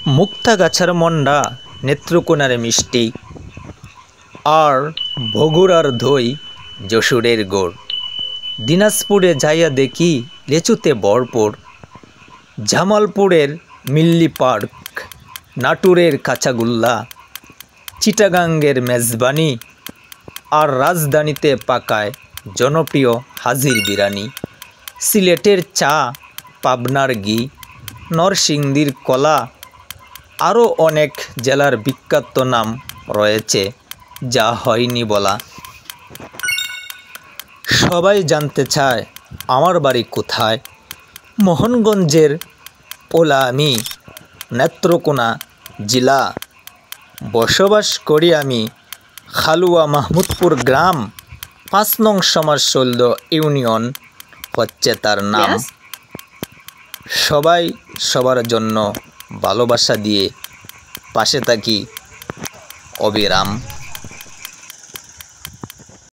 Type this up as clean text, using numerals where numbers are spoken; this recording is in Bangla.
মুক্তাগাছার মন্ডা নেত্রকোনার মিষ্টি আর বগুড়ার দই যশোরের গোড়। দিনাজপুরে যাইয়া দেখি লেচুতে ভরপুর। জামালপুরের মিল্লি পার্ক, নাটোরের কাঁচাগোল্লা, চিটাগাঙ্গের মেজবানি আর রাজধানীতে পাকায় জনপ্রিয় হাজির বিরিয়ানি। সিলেটের চা, পাবনার ঘি, নরসিংদীর কলা, আরও অনেক জেলার বিখ্যাত নাম রয়েছে যা হয়নি বলা। সবাই জানতে চায় আমার বাড়ি কোথায়। মোহনগঞ্জের পোলা আমি, নেত্রকোনা জেলা। বসবাস করি আমি খালুয়া মাহমুদপুর গ্রাম, ৫ নং সমাজশৈল ইউনিয়ন হচ্ছে তার নাম। সবাই সবার জন্য ভালোবাসা দিয়ে পাশে থাকি অবিরাম।